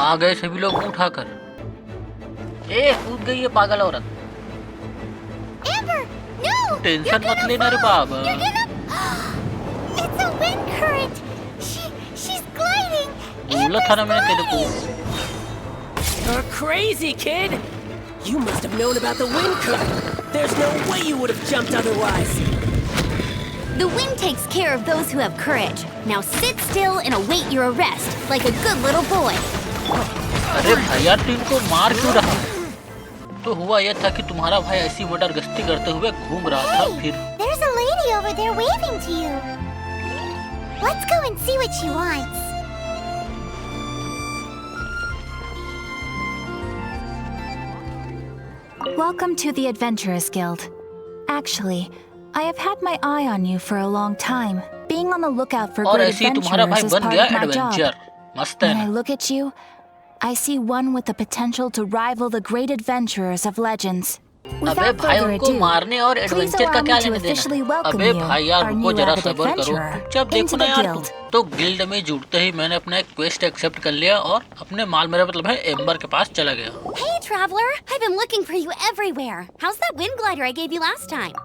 आ गए सभी लोग उठाकर। ए कूद गई है पागल औरत। टेंशन मत लेना रे बाबा। बोला था ना मैंने तेरे को। You're crazy, kid. You must have known about the wind current. There's no way you would have jumped otherwise. The wind takes care of those who have courage. Now sit still and await your arrest, like a good little boy. अरे भाई यार तू इनको मार क्यों रहा है? तो हुआ यह था कि तुम्हारा भाई ऐसी मर्डर गश्ती करते हुए घूम रहा था। फिर There's a lady over there waving to you. Let's go and see what she wants. Welcome to the Adventurers Guild. Actually, I have had my eye on you for a long time. Being on the lookout for great adventurers is part of my job. When I look at you, I see one with the potential to rival the great adventurers of legends. अबे भाई उनको मारने और adventure का क्या लेना देना? अबे भाई यार रुको जरा सब्र करो। जब देखो ना यार तुम तो गिल्ड में जुड़ते ही मैंने अपना एक क्वेस्ट एक्सेप्ट कर लिया और अपने माल मेरा मतलब है एम्बर के पास चला गया। Hey traveler, I've been looking for you everywhere. How's that wind glider I gave you last time?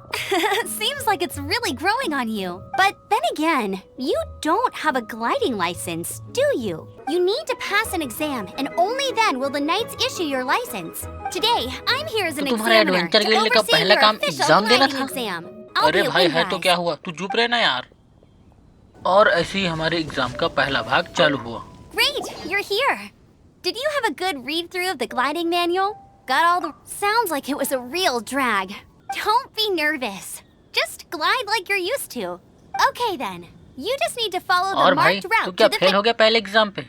Seems like it's really growing on you. But then again, you don't have a gliding license, do you? You need to pass an exam, and only then will the knights issue your license. Today, I'm here as an examiner to oversee your official gliding exam. अरे भाई है तो क्या हुआ? तू चुप रहना यार। और ऐसे ही हमारे एग्जाम का पहला भाग चालू हुआ। Great, you're here. Did you have a good read through of the gliding manual? Got all the sounds like it was a real drag. Don't be nervous. Just glide like you're used to. Okay then. You just need to follow the marked route to the. तू क्या fail हो गया पहले exam पे?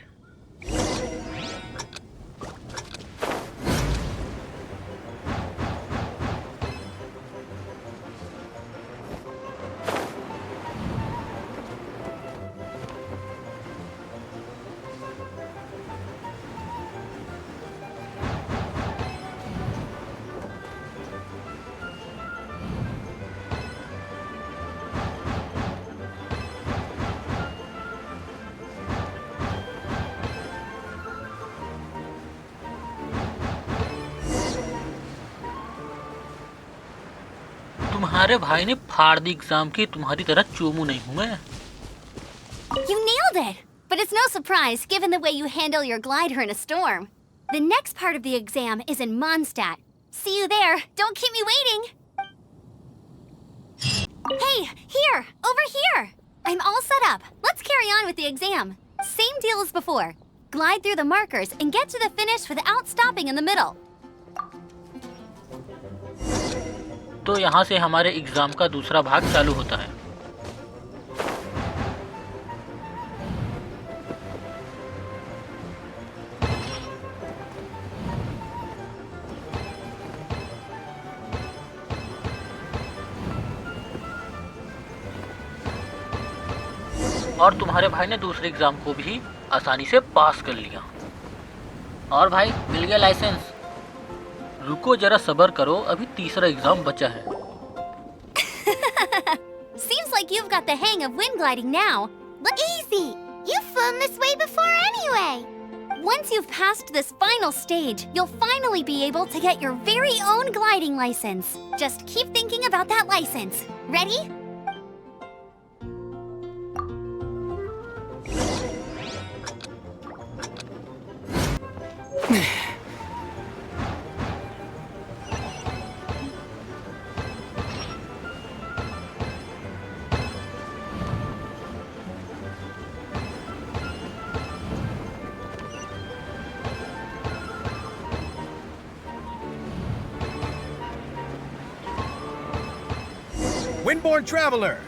तुम्हारे भाई ने फाड़ दी एग्जाम की, तुम्हारी तरह चोमू नहीं हूँ मैं। You nailed it, but it's no surprise given the way you handle your glider in a storm. The next part of the exam is in Mondstadt. See you there. Don't keep me waiting. Hey, here, over here. I'm all set up. Let's carry on with the exam. Same deal as before. Glide through the markers and get to the finish without stopping in the middle. तो यहाँ से हमारे exam का दूसरा भाग चालू होता है। और तुम्हारे भाई ने दूसरे एग्जाम को भी आसानी से पास कर लिया। और भाई मिल गया लाइसेंस। रुको जरा सब्र करो, अभी तीसरा एग्जाम बचा है। Seems like you've got the hang of wind gliding now. Look easy. You've flown this way before anyway. Once you've passed this final stage, you'll finally be able to get your very own gliding license. Just keep thinking about that license. Ready? Windborne traveler,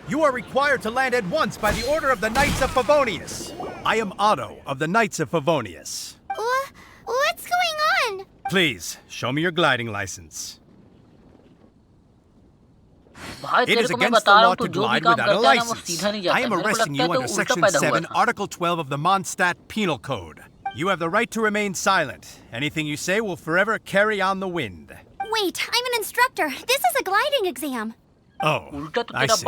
you are required to land at once by the order of the Knights of Favonius. I am Otto of the Knights of Favonius. What's going on? Please, show me your gliding license. It is against the law to glide without a license. I am arresting you under Section 7, Article 12 of the Mondstadt Penal Code. You have the right to remain silent. Anything you say will forever carry on the wind. Wait, I'm an instructor. This is a gliding exam. Oh, I see.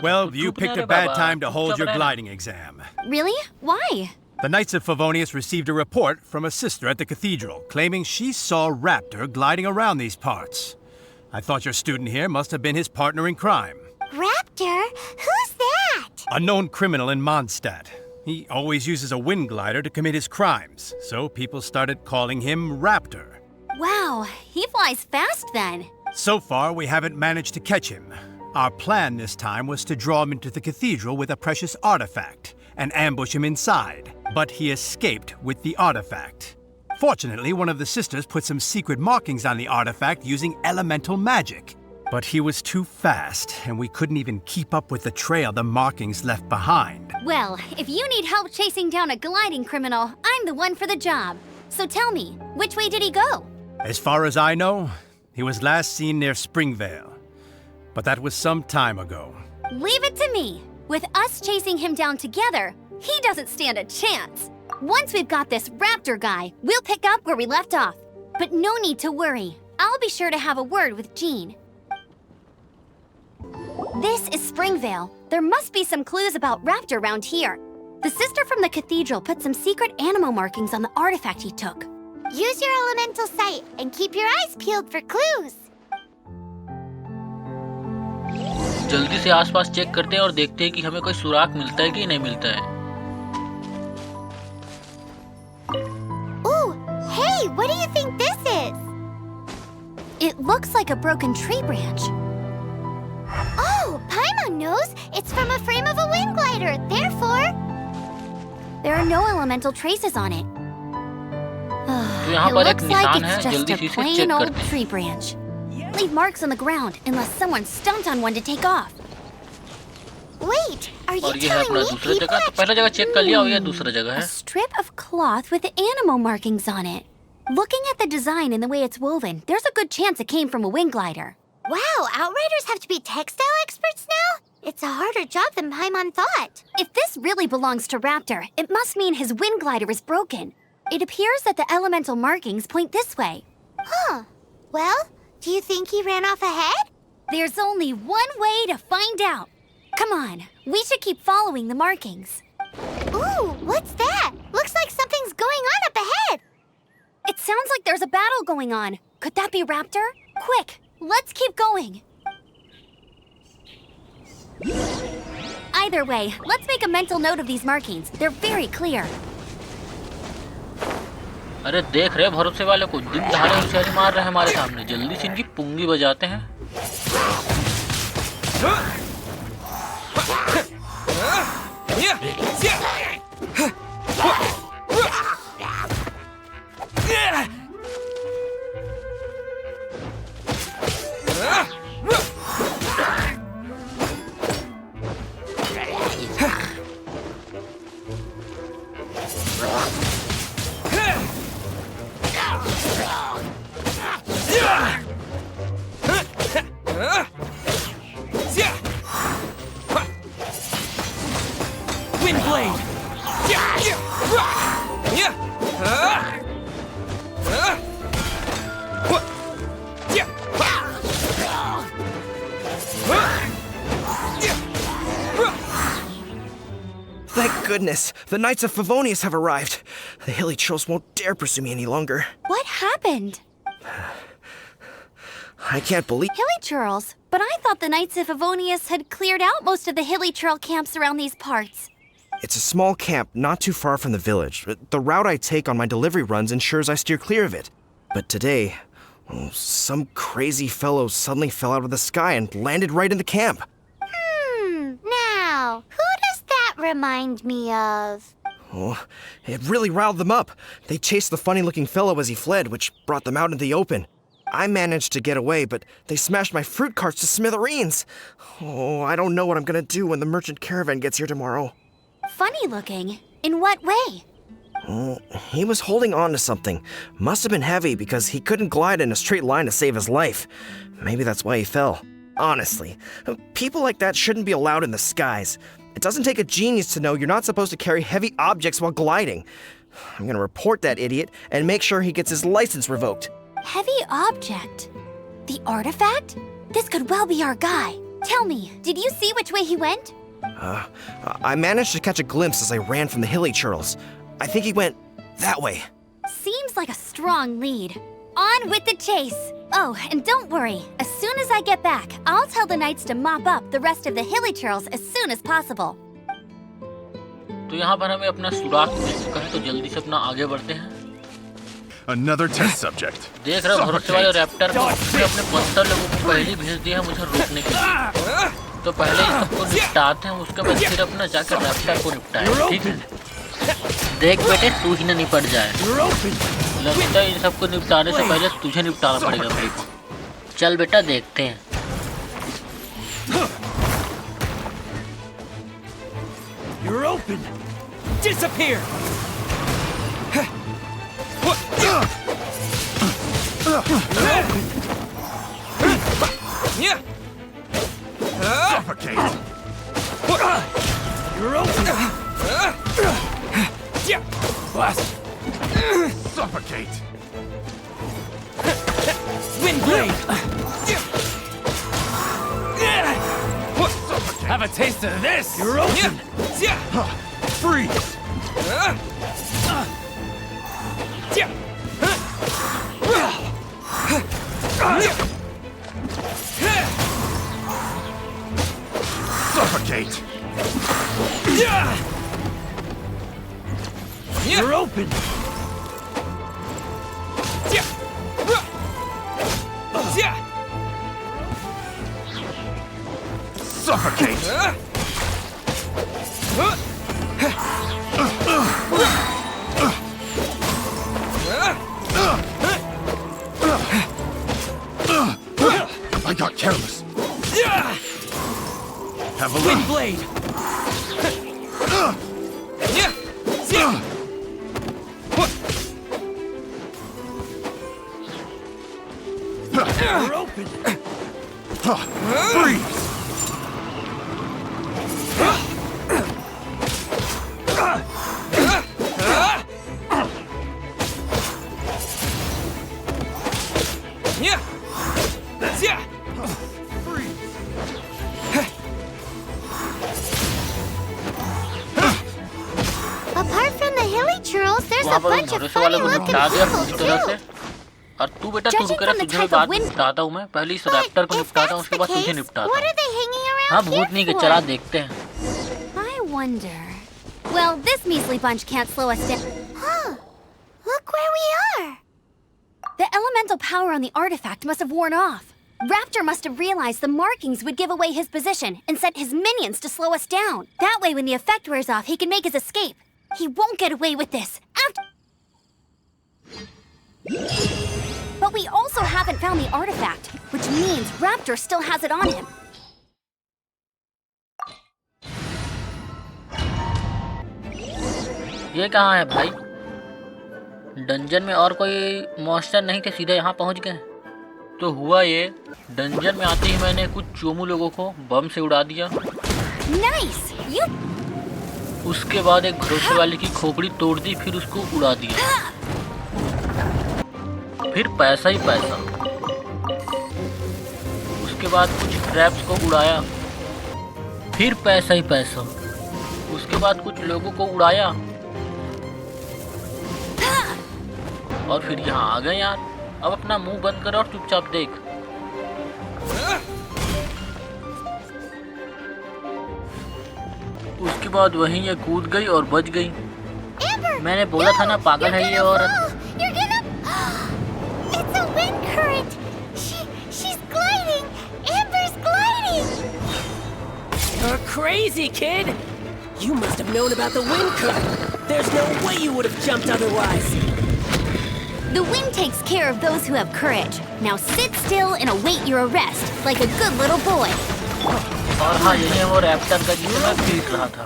Well, you picked a bad time to hold your gliding exam. Really? Why? The Knights of Favonius received a report from a sister at the cathedral claiming she saw Raptor gliding around these parts. I thought your student here must have been his partner in crime. Raptor? Who's that? A known criminal in Mondstadt. He always uses a wind glider to commit his crimes, so people started calling him Raptor. Wow, he flies fast then. So far, we haven't managed to catch him. Our plan this time was to draw him into the cathedral with a precious artifact and ambush him inside, but he escaped with the artifact. Fortunately, one of the sisters put some secret markings on the artifact using elemental magic. But he was too fast, and we couldn't even keep up with the trail the markings left behind. Well, if you need help chasing down a gliding criminal, I'm the one for the job. So tell me, which way did he go? As far as I know, he was last seen near Springvale. But that was some time ago. Leave it to me. With us chasing him down together, he doesn't stand a chance. Once we've got this Raptor guy, we'll pick up where we left off. But no need to worry. I'll be sure to have a word with Jean. This is Springvale. There must be some clues about Raptor around here. The sister from the cathedral put some secret animal markings on the artifact he took. Use your elemental sight and keep your eyes peeled for clues. जल्दी से आसपास check करते हैं और देखते हैं कि हमें कोई सुराग मिलता है कि नहीं मिलता है। Ooh, hey, what do you think this is? It looks like a broken tree branch. Oh, Paimon knows. It's from a frame of a wind glider. Therefore, there are no elemental traces on it. तो यहाँ It पर एक looks like निशान है, it's just जल्दी a से इसे plain check old करते हैं। tree branch. Leave marks on the ground unless someone stomped on one to take off. wait, are you और ये है telling अपना me दूसरा people जगह। तो पहला जगह चेक कर लिया और ये दूसरा जगह A है। strip of cloth with animal markings on it. Looking at the design and the way it's woven, there's a good chance it came from a wind glider. Wow, Outriders have to be textile experts now? It's a harder job than Paimon thought. If this really belongs to Raptor, it must mean his wind glider is broken. It appears that the elemental markings point this way. Huh. Well, do you think he ran off ahead? There's only one way to find out. Come on, we should keep following the markings. Ooh, what's that? Looks like something's going on up ahead. It sounds like there's a battle going on. Could that be Raptor? Quick, let's keep going. Either way, let's make a mental note of these markings. They're very clear. अरे देख रहे भरोसे वाले को, दिन दहाड़े होशियारी मार रहे हैं हमारे सामने। जल्दी से इनकी पुंगी बजाते हैं। Thank goodness, the Knights of Favonius have arrived. The hilly trolls won't dare pursue me any longer. What happened? I can't believe— Hilly Churls, but I thought the Knights of Favonius had cleared out most of the Hilly Churl camps around these parts. It's a small camp not too far from the village. The route I take on my delivery runs ensures I steer clear of it. But today, some crazy fellow suddenly fell out of the sky and landed right in the camp. Now, who does that remind me of? Oh, it really riled them up. They chased the funny-looking fellow as he fled, which brought them out into the open. I managed to get away, but they smashed my fruit carts to smithereens. Oh, I don't know what I'm gonna do when the merchant caravan gets here tomorrow. Funny looking? In what way? He was holding on to something. Must have been heavy because he couldn't glide in a straight line to save his life. Maybe that's why he fell. Honestly, people like that shouldn't be allowed in the skies. It doesn't take a genius to know you're not supposed to carry heavy objects while gliding. I'm gonna report that idiot and make sure he gets his license revoked. Heavy object? The artifact? This could well be our guy. Tell me, did you see which way he went? I managed to catch a glimpse as I ran from the hilly churls. I think he went that way. Seems like a strong lead. On with the chase. Oh, and don't worry. As soon as I get back, I'll tell the knights to mop up the rest of the hilly churls as soon as possible. तो यहाँ पर हमें अपना सुराग मिल चुका है, तो जल्दी से अपना आगे बढ़ते हैं। Another test subject. देख रहे हो भरोसे वाले रैप्टर को अपने 72 लोगों को पहले ही भेज दिया है मुझे रोकने के लिए। तो पहले इन सबको निपटाते हैं, उसके बाद फिर अपना जाकर रैप्टर को निपटाएं, ठीक है? देख बेटे तू ही ना निपट जाए। लगता है इन सबको निपटाने से पहले तुझे निपटाना पड़ेगा भाई को। चल बेटा देखते हैं। You're open. Disappear. Suffocate. You're open. Blast. Suffocate. Windblade. Suffocate. Have a taste of this. You're open. Freeze. Suffocate. You're open. Suffocate. I got careless. Have a look. Windblade. You're open. Freeze. Apart from the hilly churls, there's a वहाँ पर bunch of भरोसे वाले funny को looking निपटा दिया people पूरी तरह से। too. और तू बेटा तू रुक रहा, तुझे बाद में निपटाता हूँ मैं। पहले इस रैप्टर को But if निपटाता हूँ, that's उसके the बाद तुझे case, निपटाता what हूँ। are they hanging around हाँ here भूत नहीं के for? चला देखते हैं। I wonder. Well, this measly bunch can't slow us down. Huh. Look where we are. The elemental power on the artifact must have worn off. Raptor must have realized the markings would give away his position and sent his minions to slow us down. That way, when the effect wears off, he can make his escape. He won't get away with this. But we also haven't found the artifact, which means Raptor still has it on him. ये कहाँ है भाई? Dungeon में और कोई monster नहीं थे, सीधे यहाँ पहुँच गए। तो हुआ ये, डंजन में आते ही मैंने कुछ चोमू लोगों को बम से उड़ा दिया। Nice! You... उसके बाद एक भरोसे वाले की खोपड़ी तोड़ दी, फिर उसको उड़ा दिया। फिर पैसा ही पैसा। उसके बाद कुछ ट्रैप्स को उड़ाया, फिर पैसा ही पैसा। उसके बाद कुछ लोगों को उड़ाया और फिर यहाँ आ गए यार। अब अपना मुंह बंद कर और चुपचाप देख। उसके बाद वहीं ये कूद गई और बच गई। मैंने बोला था ना पागल है ये औरत। It's a wind current. She's gliding. Amber's gliding. You're crazy, kid. You must have known about the wind current. There's no way you would have jumped otherwise. The wind takes care of those who have courage. Now sit still and await your arrest, like a good little boy. और हाँ यही है वो Raptor का जिसे मैं पीट रहा था।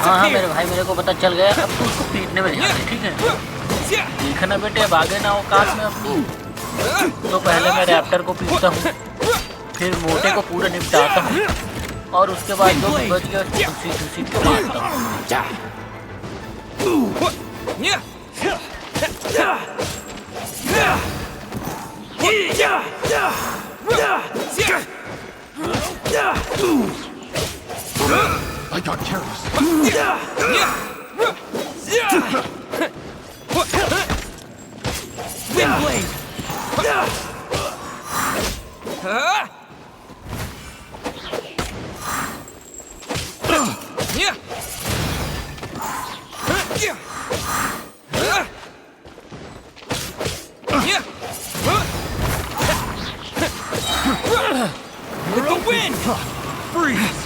हाँ मेरे भाई, मेरे को पता चल गया। अब तू उसको पीटने में ध्यान दे, ठीक है? देखना बेटे, अब आगे ना औकात में अपनी। तो पहले मैं रैप्टर को पीटता हूँ, फिर मोटे को पूरा निपटाता हूँ और उसके बाद जो बच गया उसको घसीट के मारता हूँ। I got careless. Wind blade. With the wind! Freeze!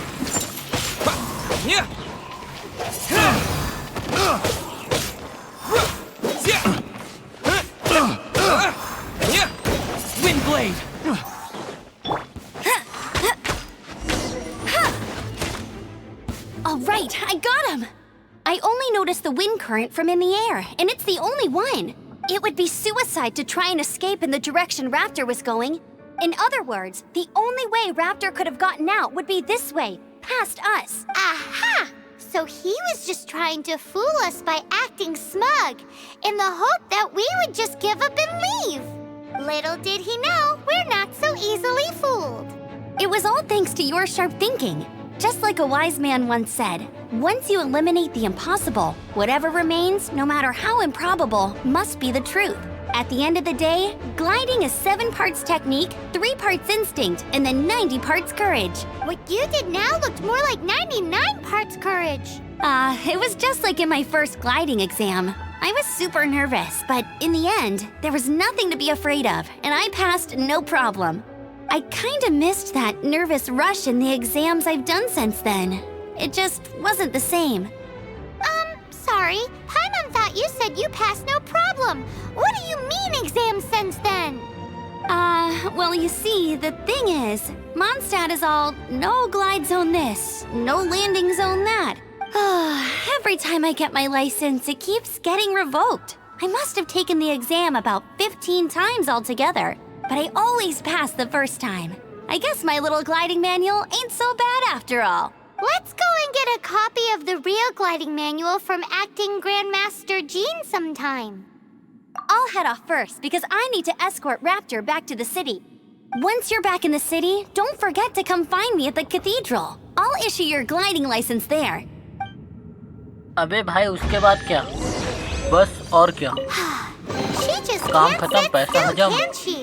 Wind blade! All right, I got him! I only noticed the wind current from in the air, and it's the only one. It would be suicide to try and escape in the direction Raptor was going. In other words, the only way Raptor could have gotten out would be this way, past us. Aha! So he was just trying to fool us by acting smug, in the hope that we would just give up and leave. Little did he know, we're not so easily fooled. It was all thanks to your sharp thinking. Just like a wise man once said, once you eliminate the impossible, whatever remains, no matter how improbable, must be the truth. At the end of the day, gliding is 7 parts technique, 3 parts instinct, and then 90 parts courage. What you did now looked more like 99 parts courage. It was just like in my first gliding exam. I was super nervous, but in the end, there was nothing to be afraid of, and I passed no problem. I kinda missed that nervous rush in the exams I've done since then. It just wasn't the same. Sorry. Paimon thought you said you passed no problem. What do you mean exams since then? Well, you see, the thing is, Mondstadt is all no glide zone this, no landing zone that. Every time I get my license, it keeps getting revoked. I must have taken the exam about 15 times altogether, but I always pass the first time. I guess my little gliding manual ain't so bad after all. Let's go and get a copy of the real gliding manual from Acting Grandmaster Jean sometime. I'll head off first because I need to escort Raptor back to the city. Once you're back in the city, don't forget to come find me at the cathedral. I'll issue your gliding license there. अबे भाई उसके बाद क्या? बस और क्या? She just काम can't खत्म, sit पैसा still, हजम। can she?